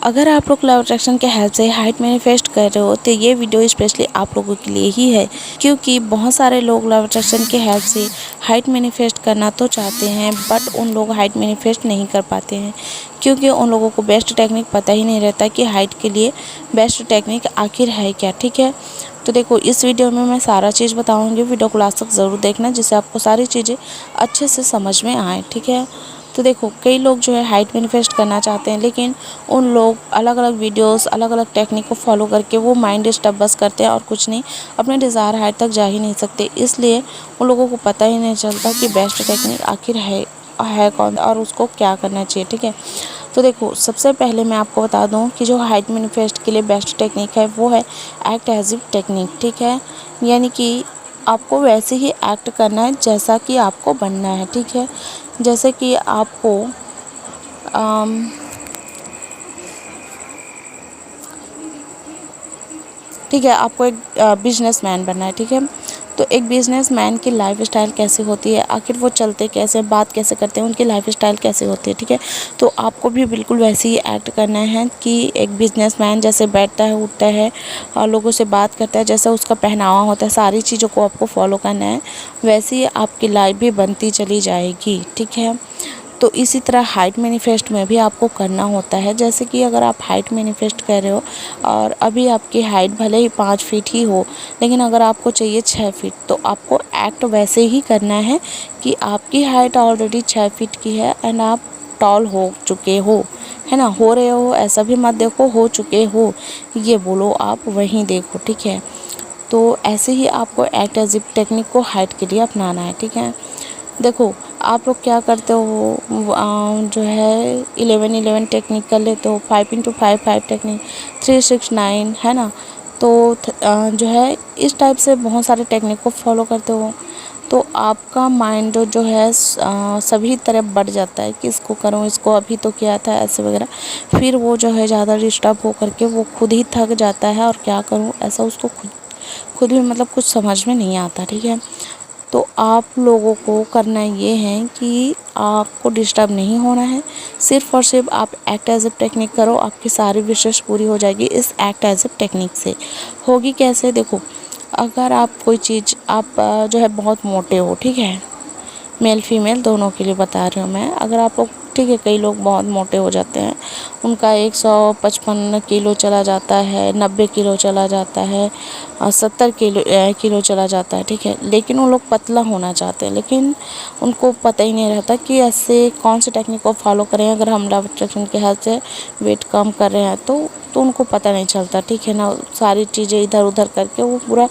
अगर आप लोग लव अट्रैक्शन के हेल्प से हाइट मैनिफेस्ट कर रहे हो तो ये वीडियो स्पेशली आप लोगों के लिए ही है, क्योंकि बहुत सारे लोग लव अट्रैक्शन के हेल्प से हाइट मैनिफेस्ट करना तो चाहते हैं बट उन लोग हाइट मैनिफेस्ट नहीं कर पाते हैं, क्योंकि उन लोगों को बेस्ट टेक्निक पता ही नहीं रहता कि हाइट के लिए बेस्ट टेक्निक आखिर है क्या। ठीक है, तो देखो इस वीडियो में मैं सारा चीज़ बताऊँगी, वीडियो को लास्ट तक ज़रूर देखना जिससे आपको सारी चीज़ें अच्छे से समझ में आए। ठीक है, तो देखो कई लोग जो है हाइट मैनिफेस्ट करना चाहते हैं, लेकिन उन लोग अलग अलग वीडियोस अलग अलग टेक्निक को फॉलो करके वो माइंड डिस्टर्ब बस करते हैं और कुछ नहीं, अपने डिज़ायर हाइट तक जा ही नहीं सकते। इसलिए उन लोगों को पता ही नहीं चलता कि बेस्ट टेक्निक आखिर है कौन और उसको क्या करना चाहिए। ठीक है, तो देखो सबसे पहले मैं आपको बता दूं कि जो हाइट मैनिफेस्ट के लिए बेस्ट टेक्निक है वो है एक्ट एज इफ टेक्निक। ठीक है, यानी कि आपको वैसे ही एक्ट करना है जैसा कि आपको बनना है। ठीक है, जैसे कि आपको ठीक है, आपको एक बिजनेसमैन बनना है। ठीक है, तो एक बिजनेसमैन की लाइफस्टाइल कैसे होती है, आखिर वो चलते कैसे, बात कैसे करते हैं, उनकी लाइफस्टाइल कैसे होती है। ठीक है, तो आपको भी बिल्कुल वैसे ही एक्ट करना है कि एक बिजनेसमैन जैसे बैठता है, उठता है और लोगों से बात करता है, जैसा उसका पहनावा होता है, सारी चीज़ों को आपको फॉलो करना है, वैसे ही आपकी लाइफ भी बनती चली जाएगी। ठीक है, तो इसी तरह हाइट मैनिफेस्ट में भी आपको करना होता है। जैसे कि अगर आप हाइट मैनिफेस्ट कर रहे हो और अभी आपकी हाइट भले ही 5 फीट ही हो, लेकिन अगर आपको चाहिए 6 फीट, तो आपको एक्ट वैसे ही करना है कि आपकी हाइट ऑलरेडी 6 फीट की है एंड आप टॉल हो चुके हो, है ना, हो रहे हो, ऐसा भी मत देखो हो चुके हो, ये बोलो, आप वहीं देखो। ठीक है, तो ऐसे ही आपको एक्ट एज इफ टेक्निक को हाइट के लिए अपनाना है। ठीक है, देखो आप लोग क्या करते हो, जो है 11-11 टेक्निक कर लेते हो, 5x5 टेक्निक, 3-6-9, है ना, तो जो है इस टाइप से बहुत सारे टेक्निक को फॉलो करते हो, तो आपका माइंड जो है सभी तरफ बढ़ जाता है कि इसको करूँ, इसको अभी तो किया था ऐसे वगैरह, फिर वो जो है ज़्यादा डिस्टर्ब हो करके वो खुद ही थक जाता है और क्या करूँ ऐसा उसको खुद भी मतलब कुछ समझ में नहीं आता। ठीक है, तो आप लोगों को करना ये है कि आपको डिस्टर्ब नहीं होना है, सिर्फ़ और सिर्फ आप एक्ट एज ए टेक्निक करो, आपकी सारी विशेष पूरी हो जाएगी इस एक्ट एज ए टेक्निक से। होगी कैसे, देखो अगर आप कोई चीज़ आप जो है बहुत मोटे हो, ठीक है, मेल फीमेल दोनों के लिए बता रही हूँ मैं, अगर आप लोग, ठीक है, कई लोग बहुत मोटे हो जाते हैं, उनका 155 किलो चला जाता है, 90 किलो चला जाता है, 70 किलो चला जाता है। ठीक है, लेकिन वो लोग पतला होना चाहते हैं, लेकिन उनको पता ही नहीं रहता कि ऐसे कौन सी टेक्निक को फॉलो करें। अगर हम लव अट्रैक्शन के हेल्प से वेट कम कर रहे हैं तो उनको पता नहीं चलता। ठीक है ना, सारी चीज़ें इधर उधर करके वो पूरा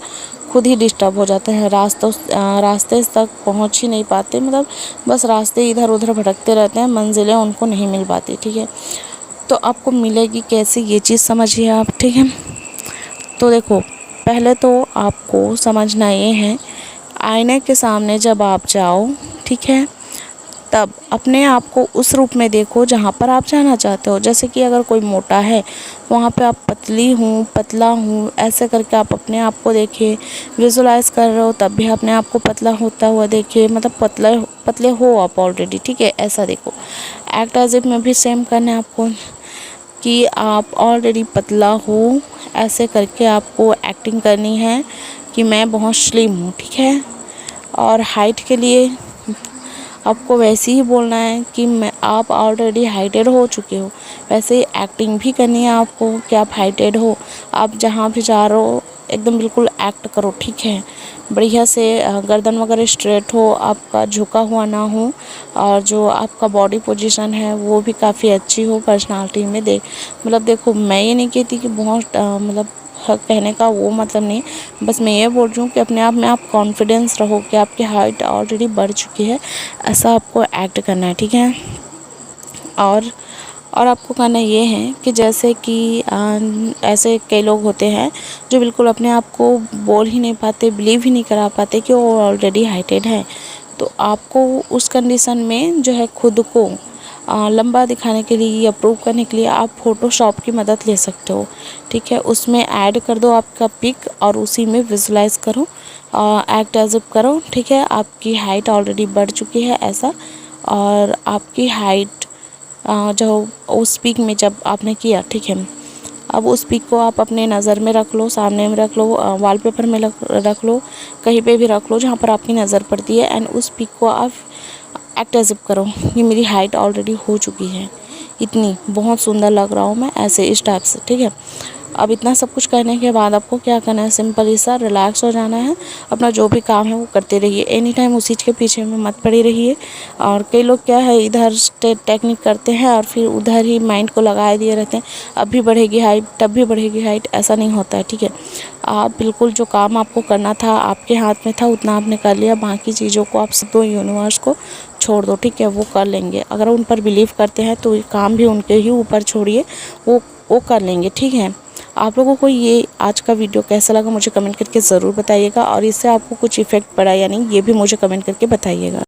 खुद ही डिस्टर्ब हो जाते हैं, रास्ते तक पहुंच ही नहीं पाते, मतलब बस रास्ते इधर उधर भटकते रहते हैं, मंजिलें उनको नहीं मिल पाती। ठीक है, तो आपको मिलेगी कैसे ये चीज़ समझिए आप। ठीक है, तो देखो पहले तो आपको समझना ये है, आईने के सामने जब आप जाओ, ठीक है, तब अपने आप को उस रूप में देखो जहाँ पर आप जाना चाहते हो। जैसे कि अगर कोई मोटा है, वहाँ पे आप पतली हूँ, पतला हूँ, ऐसे करके आप अपने आप को देखिए, विजुलाइज कर रहे हो तब भी अपने आप को पतला होता हुआ देखिए, मतलब पतले हो आप ऑलरेडी। ठीक है, ऐसा देखो। एक्ट एज इफ में भी सेम करना है आपको कि आप ऑलरेडी पतला हो, ऐसे करके आपको एक्टिंग करनी है कि मैं बहुत स्लिम हूँ। ठीक है, और हाइट के लिए आपको वैसे ही बोलना है कि मैं, आप ऑलरेडी हाइटेड हो चुके हो, वैसे ही एक्टिंग भी करनी है आपको कि आप हाइटेड हो। आप जहाँ भी जा रहे हो एकदम बिल्कुल एक्ट करो। ठीक है, बढ़िया से गर्दन वगैरह स्ट्रेट हो, आपका झुका हुआ ना हो, और जो आपका बॉडी पोजीशन है वो भी काफ़ी अच्छी हो पर्सनालिटी में। मतलब देखो मैं ये नहीं कहती कि बहुत मतलब कहने का वो मतलब नहीं, बस मैं ये बोल रही हूँ कि अपने आप में आप कॉन्फिडेंस रहो कि आपकी हाइट ऑलरेडी बढ़ चुकी है, ऐसा आपको एक्ट करना है। ठीक है, और आपको करना ये है कि जैसे कि ऐसे कई लोग होते हैं जो बिल्कुल अपने आप को बोल ही नहीं पाते, बिलीव ही नहीं करा पाते कि वो ऑलरेडी हाइटेड है। तो आपको उस कंडीशन में जो है खुद को लंबा दिखाने के लिए या प्रूव करने के लिए आप फ़ोटोशॉप की मदद ले सकते हो। ठीक है, उसमें ऐड कर दो आपका पिक और उसी में विजुलाइज करो, एक्ट एज इफ करो। ठीक है, आपकी हाइट ऑलरेडी बढ़ चुकी है ऐसा, और आपकी हाइट जो उस पिक में जब आपने किया, ठीक है। अब उस पिक को आप अपने नज़र में रख लो, सामने में रख लो, वॉलपेपर में रख लो, कहीं पे भी रख लो जहाँ पर आपकी नज़र पड़ती है। एंड उस पिक को आप एक्ट एज इफ करो कि मेरी हाइट ऑलरेडी हो चुकी है इतनी, बहुत सुंदर लग रहा हूँ मैं, ऐसे इस टाइप से, ठीक है। अब इतना सब कुछ करने के बाद आपको क्या करना है, सिंपल सा रिलैक्स हो जाना है, अपना जो भी काम है वो करते रहिए, एनी टाइम उसी चीज़ के पीछे में मत पड़ी रहिए। और कई लोग क्या है, इधर टेक्निक करते हैं और फिर उधर ही माइंड को लगाए दिए रहते हैं, अब भी बढ़ेगी हाइट, तब भी बढ़ेगी हाइट, ऐसा नहीं होता है, ठीक है। आप बिल्कुल जो काम आपको करना था, आपके हाथ में था, उतना आपने कर लिया, बाकी चीज़ों को आप सब यूनिवर्स को छोड़ दो, ठीक है, वो कर लेंगे। अगर उन पर बिलीव करते हैं तो ये काम भी उनके ही ऊपर छोड़िए, वो कर लेंगे, ठीक है। आप लोगों को ये आज का वीडियो कैसा लगा मुझे कमेंट करके ज़रूर बताइएगा, और इससे आपको कुछ इफ़ेक्ट पड़ा या नहीं ये भी मुझे कमेंट करके बताइएगा।